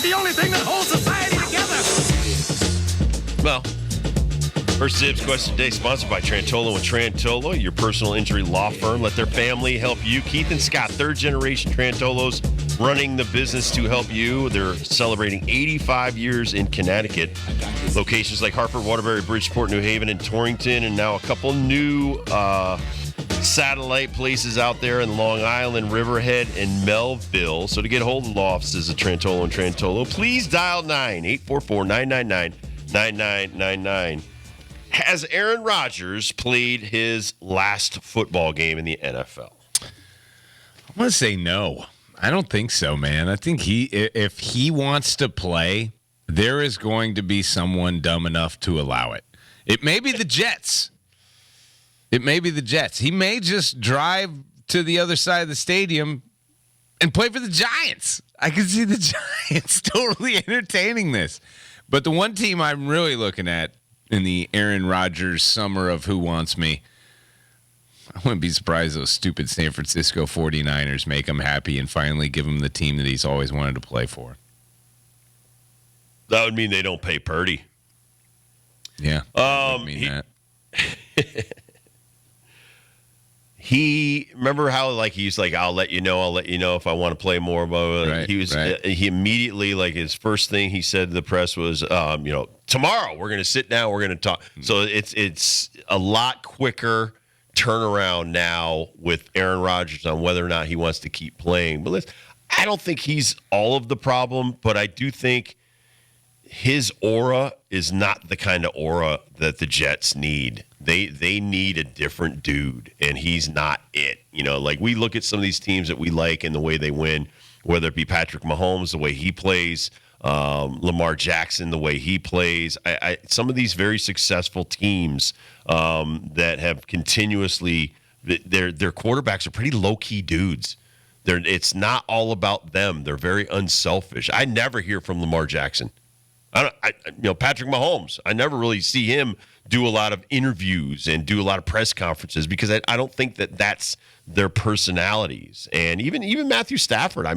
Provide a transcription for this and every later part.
the only thing that holds society together. Well, first Zibs question today sponsored by Trantolo and Trantolo, your personal injury law firm. Let their family help you. Keith and Scott, third generation Trantolos, running the business to help you. They're celebrating 85 years in Connecticut. Locations like Hartford, Waterbury, Bridgeport, New Haven, and Torrington, and now a couple new satellite places out there in Long Island, Riverhead, and Melville. So to get a hold of the law offices of Trantolo and Trantolo, please dial 844-999-9999. Has Aaron Rodgers played his last football game in the NFL? I'm going to say no. I don't think so, man. I think if he wants to play, there is going to be someone dumb enough to allow it. It may be the Jets. He may just drive to the other side of the stadium and play for the Giants. I can see the Giants totally entertaining this. But the one team I'm really looking at in the Aaron Rodgers summer of Who Wants Me, I wouldn't be surprised those stupid San Francisco 49ers make him happy and finally give him the team that he's always wanted to play for. That would mean they don't pay Purdy. Yeah, that would mean that. He remember how he's like, I'll let you know if I want to play more. But right, he immediately, his first thing he said to the press was, tomorrow we're going to sit down, we're going to talk. So it's a lot quicker turnaround now with Aaron Rodgers on whether or not he wants to keep playing. But I don't think he's all of the problem, but I do think his aura is not the kind of aura that the Jets need. They need a different dude, and he's not it. We look at some of these teams that we like and the way they win, whether it be Patrick Mahomes, the way he plays, Lamar Jackson, the way he plays. Some of these very successful teams that have continuously their quarterbacks are pretty low-key dudes. It's not all about them. They're very unselfish. I never hear from Lamar Jackson. Patrick Mahomes, I never really see him do a lot of interviews and do a lot of press conferences because I don't think that's their personalities. And even Matthew Stafford, I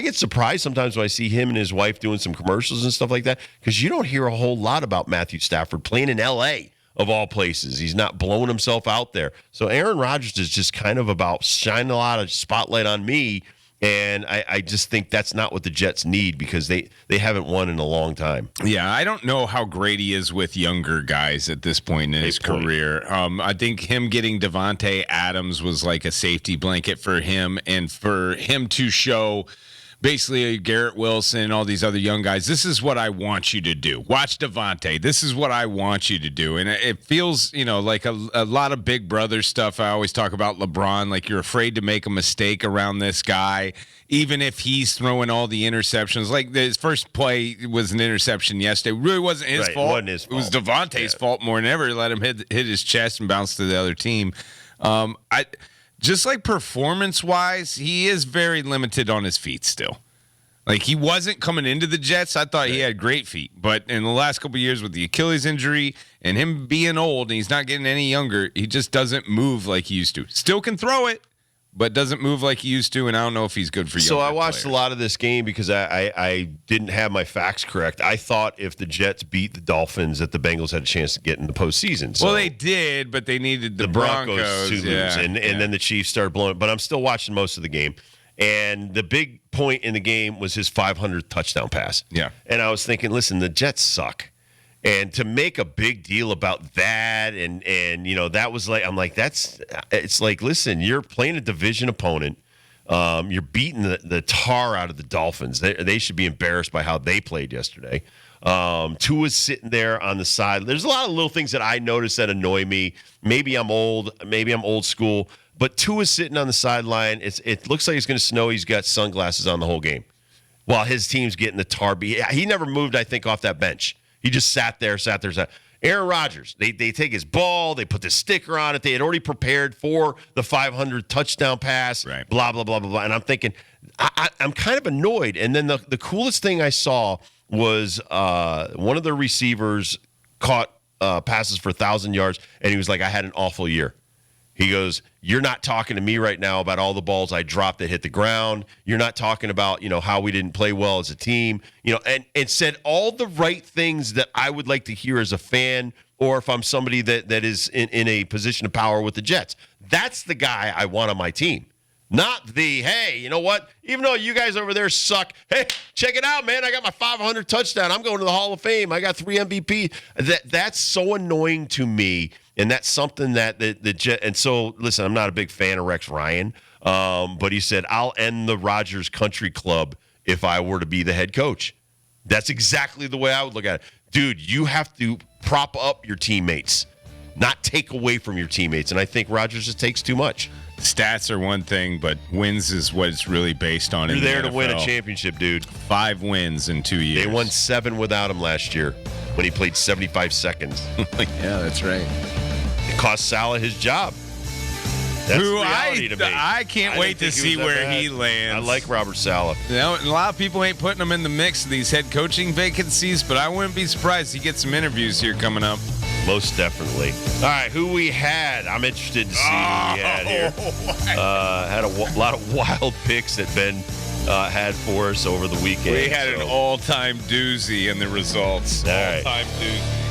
get surprised sometimes when I see him and his wife doing some commercials and stuff like that because you don't hear a whole lot about Matthew Stafford playing in L.A., of all places. He's not blowing himself out there. So Aaron Rodgers is just kind of about shining a lot of spotlight on me. And I just think that's not what the Jets need because they haven't won in a long time. Yeah, I don't know how great he is with younger guys at this point in his career. I think him getting Devontae Adams was like a safety blanket for him, and for him to show basically Garrett Wilson and all these other young guys, this is what I want you to do. Watch Devontae. This is what I want you to do. And it feels, like a lot of big brother stuff. I always talk about LeBron, like you're afraid to make a mistake around this guy, even if he's throwing all the interceptions. Like his first play was an interception yesterday. It really wasn't his fault. It wasn't his fault. It was Devontae's fault more than ever. Let him hit his chest and bounce to the other team. Just like performance-wise, he is very limited on his feet still. Like, he wasn't coming into the Jets. I thought he had great feet. But in the last couple of years with the Achilles injury and him being old and he's not getting any younger, he just doesn't move like he used to. Still can throw it, but doesn't move like he used to, and I don't know if he's good for you. So I watched a lot of this game because I didn't have my facts correct. I thought if the Jets beat the Dolphins that the Bengals had a chance to get in the postseason. So well, they did, but they needed the Broncos to lose, and then the Chiefs started blowing it. But I'm still watching most of the game. And the big point in the game was his 500th touchdown pass. Yeah. And I was thinking, listen, the Jets suck. And to make a big deal about that, and that was like, I'm like, it's like, listen, you're playing a division opponent. You're beating the tar out of the Dolphins. They should be embarrassed by how they played yesterday. Tua's sitting there on the side. There's a lot of little things that I notice that annoy me. Maybe I'm old school. But Tua's sitting on the sideline. It looks like it's going to snow. He's got sunglasses on the whole game while his team's getting the tar beat. He never moved, I think, off that bench. He just sat there. Aaron Rodgers, they take his ball. They put the sticker on it. They had already prepared for the 500 touchdown pass, right. Blah, blah, blah, blah, blah. And I'm thinking, I'm kind of annoyed. And then the coolest thing I saw was one of the receivers caught passes for 1,000 yards, and he was like, I had an awful year. He goes, you're not talking to me right now about all the balls I dropped that hit the ground. You're not talking about, how we didn't play well as a team, and said all the right things that I would like to hear as a fan, or if I'm somebody that is in a position of power with the Jets. That's the guy I want on my team. Not the, hey, you know what? Even though you guys over there suck, hey, check it out, man. I got my 500 touchdown. I'm going to the Hall of Fame. I got 3 MVP. That's so annoying to me, and that's something that the Jet. And so, listen, I'm not a big fan of Rex Ryan, but he said, I'll end the Rodgers Country Club if I were to be the head coach. That's exactly the way I would look at it. Dude, you have to prop up your teammates, not take away from your teammates. And I think Rodgers just takes too much. Stats are one thing, but wins is what it's really based on. You're in there the to win a NFL. championship, dude. 5 wins in 2 years. They won 7 without him last year when he played 75 seconds. Yeah, that's right. It cost Salah his job. That's Who reality to me. I can't wait to see where he lands. I like Robert Saleh. A lot of people ain't putting him in the mix of these head coaching vacancies, but I wouldn't be surprised he gets some interviews here coming up. Most definitely. All right, who we had? I'm interested to see who we had here. Had a lot of wild picks that Ben had for us over the weekend. We had an all-time doozy in the results. All right. All-time doozy.